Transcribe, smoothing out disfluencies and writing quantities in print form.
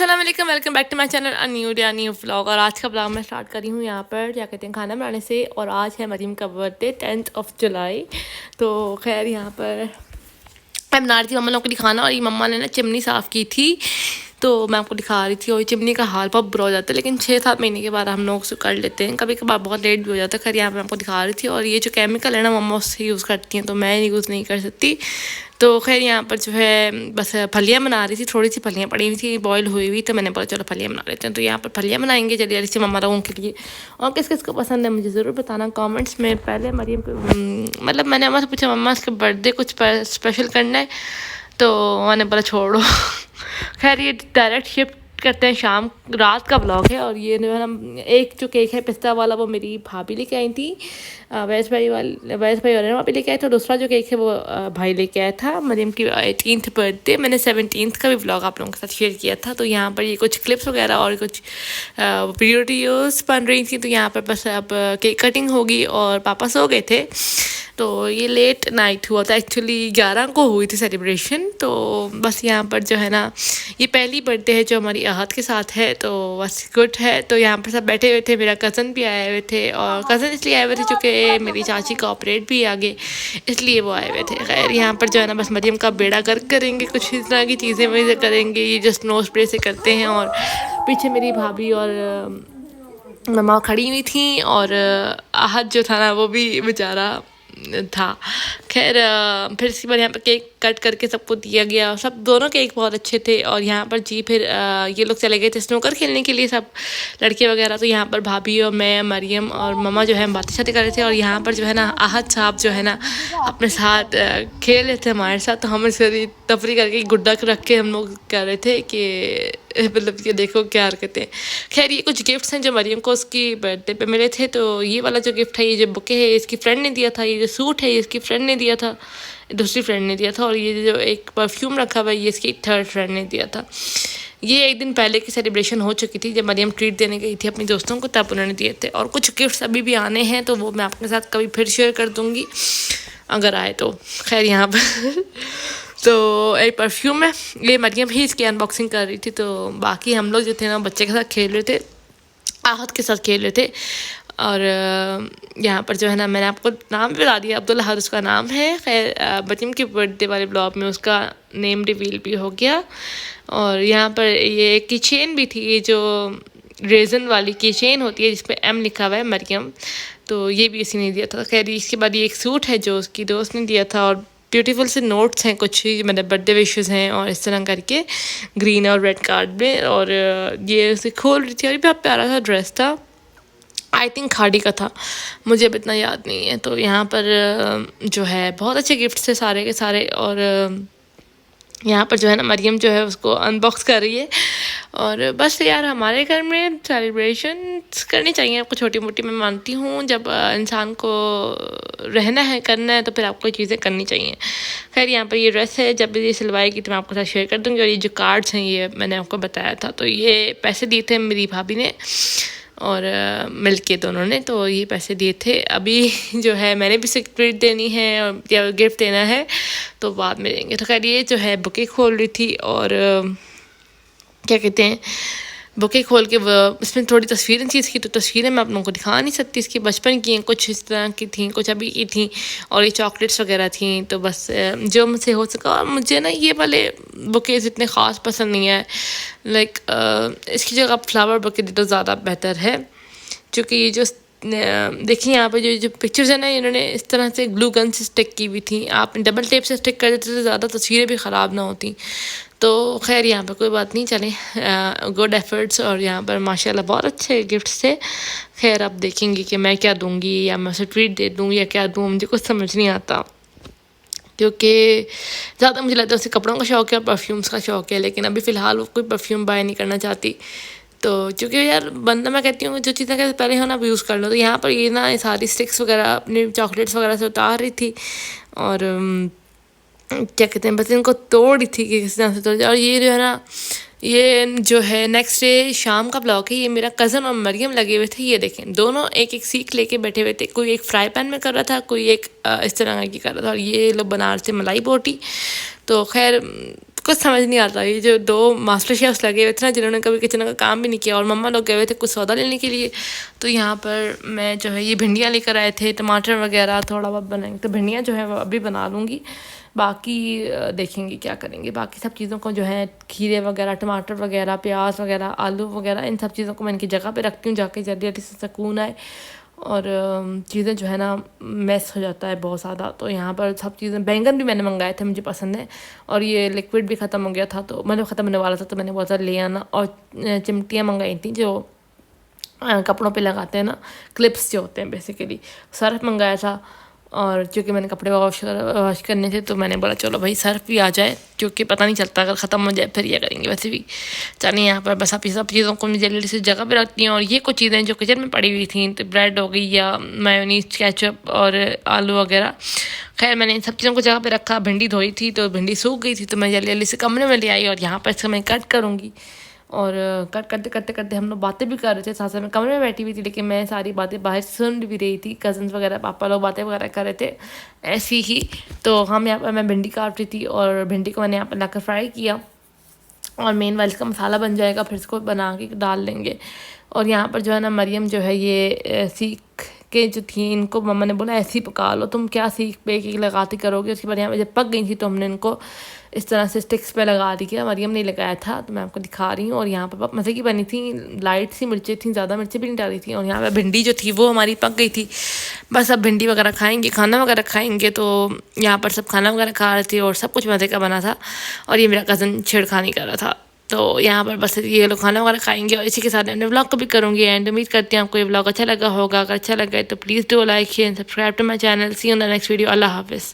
अस्सलाम वालेकुम, welcome back to my channel a new vlog. और आज का व्लॉग मैं स्टार्ट कर रही हूँ यहाँ पर क्या कहते हैं खाना बनाने से। और आज है मरीम का बर्थडे 10th ऑफ जुलाई। तो खैर यहाँ पर मैं बना रही थी मम्मा लोगों के लिए खाना। और ये मम्मा ने ना चिमनी साफ़ की थी तो मैं आपको दिखा रही थी। और ये चिमनी का हाल बहुत बुरा हो जाता है, लेकिन 6-7 महीने के बाद हम लोग उसे कर लेते हैं। कभी कभार बहुत लेट भी हो जाता है। खैर यहाँ पर मैं आपको दिखा रही थी। और ये जो केमिकल है ना मम्मा उससे यूज़ करती हैं, तो मैं यूज़ नहीं कर सकती। तो खैर यहाँ पर जो है बस फलियाँ बना रही थी, थोड़ी सी फलियाँ पड़ी हुई थी बॉईल हुई हुई, तो मैंने बोला चलो फलियाँ बना लेते हैं। तो यहाँ पर फलियाँ बनाएंगे जल्दी जल्दी से मम्मा लोगों के लिए। और किस किस को पसंद है मुझे ज़रूर बताना कमेंट्स में। पहले मरियम मतलब मैंने मम्मा से पूछा मम्मा इसके बर्थडे कुछ स्पेशल करना है, तो मैंने बोला छोड़ो। खैर ये डायरेक्ट शिफ्ट करते हैं शाम रात का ब्लॉग है। और ये जो है ना एक जो केक है पिस्ता वाला वो मेरी भाभी लेके आई थी, वैस भाई वाले वहाँ पे लेके आए थे। दूसरा जो केक है वो भाई लेके आया था। मरियम की 18th बर्थडे, मैंने 17th का भी व्लॉग आप लोगों के साथ शेयर किया था। तो यहाँ पर ये कुछ क्लिप्स वगैरह और कुछ वीडियोज़ बन रही थी। तो यहाँ पर बस अब केक कटिंग होगी और पापा सो गए थे। तो ये लेट नाइट हुआ था, एक्चुअली 11 को हुई थी सेलिब्रेशन। तो बस यहाँ पर जो है ना ये पहली बर्थडे है जो हमारी आहत के साथ है, तो बस गुड है। तो यहाँ पर सब बैठे हुए थे, मेरा कज़न भी आए हुए थे। और कज़न इसलिए आए हुए थे चूँकि मेरी चाची का ऑपरेट भी आगे, इसलिए वो आए हुए थे। खैर यहाँ पर जो है ना बस मरियम का बेड़ा गर्क करेंगे, कुछ इस तरह की चीज़ें वही करेंगे। ये जो स्नो स्प्रे से करते हैं। और पीछे मेरी भाभी और मम्मा खड़ी हुई थी। और आहत जो था ना वो भी बेचारा था। खैर फिर इसके बाद यहाँ पर केक कट करके सबको दिया गया। सब दोनों केक बहुत अच्छे थे। और यहाँ पर जी फिर ये लोग चले गए थे स्नूकर खेलने के लिए, सब लड़के वगैरह। तो यहाँ पर भाभी और मैं मरियम और मम्मा जो है बातें शातें कर रहे थे। और यहाँ पर जो है ना आहत साहब जो है ना अपने साथ खेल रहे थे हमारे साथ। तो हम इसकी तफरी करके गुड्डा रख के हम लोग कर रहे थे कि मतलब ये देखो क्या हरकतें। खैर ये कुछ गिफ्ट्स हैं जो मरियम को उसकी बर्थडे पे मिले थे। तो ये वाला जो गिफ्ट है, ये जो बुके है इसकी फ्रेंड ने दिया था। ये जो सूट है ये इसकी फ्रेंड ने दिया था, दूसरी फ्रेंड ने दिया था। और ये जो एक परफ्यूम रखा हुआ है ये इसकी थर्ड फ्रेंड ने दिया था। ये एक दिन पहले की सेलिब्रेशन हो चुकी थी जब मरियम ट्रीट देने गई थी अपनी दोस्तों को, तब उन्होंने दिए थे। और कुछ गिफ्ट्स अभी भी आने हैं, तो वो मैं आपके साथ कभी फिर शेयर कर दूँगी अगर आए तो। खैर यहाँ पर तो एक परफ्यूम है, ये मरियम ही इसकी अनबॉक्सिंग कर रही थी। तो बाकी हम लोग जो थे ना बच्चे के साथ खेल रहे थे, आहत के साथ खेल रहे थे। और यहाँ पर जो है ना मैंने आपको नाम भी बता दिया, अब्दुल अहद उसका नाम है। खैर मरियम के बर्थडे वाले ब्लॉग में उसका नेम रिवील भी हो गया। और यहाँ पर ये की चेन भी थी, ये जो रेजन वाली की चेन होती है जिस पे एम लिखा हुआ है मरियम, तो ये भी इसी ने दिया था। खैर इसके बाद ये एक सूट है जो उसकी दोस्त ने दिया था। और ब्यूटीफुल से नोट्स हैं कुछ मतलब बर्थडे विशेस हैं और इस तरह करके ग्रीन और रेड कार्ड में। और ये उसे खोल रही थी और ये बहुत प्यारा सा ड्रेस था, आई थिंक खाड़ी का था, मुझे अब इतना याद नहीं है। तो यहाँ पर जो है बहुत अच्छे गिफ्ट्स थे सारे के सारे। और यहाँ पर जो है ना मरियम जो है उसको अनबॉक्स कर रही है। और बस यार हमारे घर में सेलिब्रेशन करनी चाहिए आपको, छोटी मोटी मैं मानती हूँ। जब इंसान को रहना है करना है तो फिर आपको चीज़ें करनी चाहिए। खैर यहाँ पर ये ड्रेस है, जब ये सिलवाएगी तो मैं आपको साथ शेयर कर दूँगी। और ये जो कार्ड्स हैं ये मैंने आपको बताया था, तो ये पैसे दिए थे मेरी भाभी ने और मिल के दोनों ने, तो ये पैसे दिए थे। अभी जो है मैंने भी सिक्योरिटी देनी है या गिफ्ट देना है, तो बाद में देंगे। तो खैर ये जो है बुके खोल रही थी। और क्या कहते हैं बुके खोल के इसमें थोड़ी तस्वीरें थी इसकी, तो तस्वीरें मैं आप लोगों को दिखा नहीं सकती। इसकी बचपन की हैं, कुछ इस तरह की थी, कुछ अभी की थी। और ये चॉकलेट्स वगैरह थी। तो बस जो मुझसे हो सका। और मुझे ना ये वाले बुकेज़ इतने ख़ास पसंद नहीं है, लाइक इसकी जगह आप फ्लावर बुके दे तो ज़्यादा बेहतर है। क्योंकि ये जो देखिए यहाँ पे जो पिक्चर्स है ना इन्होंने इस तरह से ग्लू गन से स्टिक की हुई थी। आप डबल टेप से स्टिक कर देते तो ज़्यादा तस्वीरें भी ख़राब ना होती। तो खैर यहाँ पर कोई बात नहीं, चले गुड एफर्ट्स। और यहाँ पर माशाल्लाह बहुत अच्छे गिफ्ट्स थे। खैर आप देखेंगे कि मैं क्या दूँगी, या मैं उसे ट्रीट दे दूँ या क्या दूँ, मुझे कुछ समझ नहीं आता। क्योंकि ज़्यादा मुझे लगता है उसे कपड़ों का शौक़ है और परफ्यूम्स का शौक़ है, लेकिन अभी फ़िलहाल वो कोई परफ्यूम बाय नहीं करना चाहती। तो क्योंकि यार बंदा मैं कहती हूँ जो चीज़ें कहते पहले हो ना यूज़ कर लो। तो यहाँ पर ये ना सारी स्टिक्स वगैरह अपने चॉकलेट्स वगैरह से उतार रही थी। और क्या कहते हैं बस इनको तोड़ रही थी कि किस तरह से तोड़। और ये जो है ना ये जो है नेक्स्ट डे शाम का ब्लॉग है। ये मेरा कज़न और मरियम लगे हुए थे, ये देखें दोनों एक एक सीख लेके बैठे हुए थे। कोई एक फ्राई पैन में कर रहा था, कोई एक इस तरह की कर रहा था। और ये लोग बना रहे थे मलाई बोटी। तो खैर कुछ समझ नहीं आता। ये जो 2 मास्टर शेफ्स लगे हुए थे ना, जिन्होंने कभी किचन का काम भी नहीं किया, और मम्मा लोग गए हुए थे कुछ सौदा लेने के लिए। तो यहाँ पर मैं जो है ये भिंडियाँ लेकर आए थे, टमाटर वगैरह थोड़ा बहुत बनाएंगे। तो भिंडियाँ जो है वो अभी बना लूँगी, बाकी देखेंगे क्या करेंगे। बाकी सब चीज़ों को जो है खीरे वगैरह, टमाटर वगैरह, प्याज वगैरह, आलू वगैरह, इन सब चीज़ों को मैं इनकी जगह पे रखती हूँ, जाके जल्दी जल्दी से सुकून आए। और चीज़ें जो है ना मैस हो जाता है बहुत ज़्यादा। तो यहाँ पर सब चीज़ें, बैंगन भी मैंने मंगाए थे, मुझे पसंद है। और ये लिक्विड भी ख़त्म हो गया था, तो मतलब ख़त्म होने वाला था, तो मैंने बोला था ले आना। और चिमटियाँ मंगाई थी जो कपड़ों पे लगाते हैं ना, क्लिप्स जो होते हैं बेसिकली। सर्फ मंगाया था, और क्योंकि मैंने कपड़े वॉश करने थे, तो मैंने बोला चलो भाई सर्फ भी आ जाए, क्योंकि पता नहीं चलता अगर ख़त्म हो जाए फिर ये करेंगे। वैसे भी चलिए यहाँ पर बस आप ये सब चीज़ों को मैं जल्दी से जगह पे रखती हूँ। और ये कुछ चीज़ें जो किचन में पड़ी हुई थी, तो ब्रेड हो गई या मेयोनीज, केचप और आलू वगैरह, खैर मैंने इन सब चीज़ों को जगह पे रखा। भिंडी धोई थी तो भिंडी सूख गई थी, तो मैं जल्दी जल्दी से कमरे में ले आई, और यहाँ पर इसका मैं कट करूँगी। और कट करते करते करते हम लोग बातें भी कर रहे थे, साथ साथ में कमरे में बैठी हुई थी, लेकिन मैं सारी बातें बाहर सुन भी रही थी। कज़न्स वगैरह, पापा लोग बातें वगैरह कर रहे थे ऐसी ही। तो हम यहाँ पर, मैं भिंडी काट रही थी, और भिंडी को मैंने यहाँ पर लाकर फ्राई किया, और मेन वाइज का मसाला बन जाएगा, फिर इसको बना के डाल देंगे। और यहाँ पर जो है ना मरियम जो है ये सीख के जो थी, इनको मम्मा ने बोला ऐसे ही पका लो, तुम क्या सीख पे की लगाती करोगे। उसके बाद यहाँ पर जब पक गई थी, तो हमने इनको इस तरह से स्टिक्स पे लगा दी। क्या मरियम ने लगाया था, तो मैं आपको दिखा रही हूँ। और यहाँ पर मज़े की बनी थी, लाइट सी मिर्चें थी, ज़्यादा मिर्चें भी नहीं डाली थी। और यहाँ पर भिंडी जो थी वो हमारी पक गई थी। बस अब भिंडी वगैरह खाएंगे, खाना वगैरह खाएंगे। तो यहाँ पर सब खाना वगैरह खा रहे थे, और सब कुछ मज़े का बना था। और ये मेरा कज़न छेड़खानी कर रहा था। तो यहाँ पर बस ये लोग खाना वगैरह खाएंगे, और इसी के साथ मैं व्लॉग को भी करूँगी एंड। उम्मीद करती हूँ आपको ये व्लॉग अच्छा लगा होगा। अगर अच्छा लगा तो please do like, share and subscribe to my channel. See you in the next video. अल्लाह हाफिज़।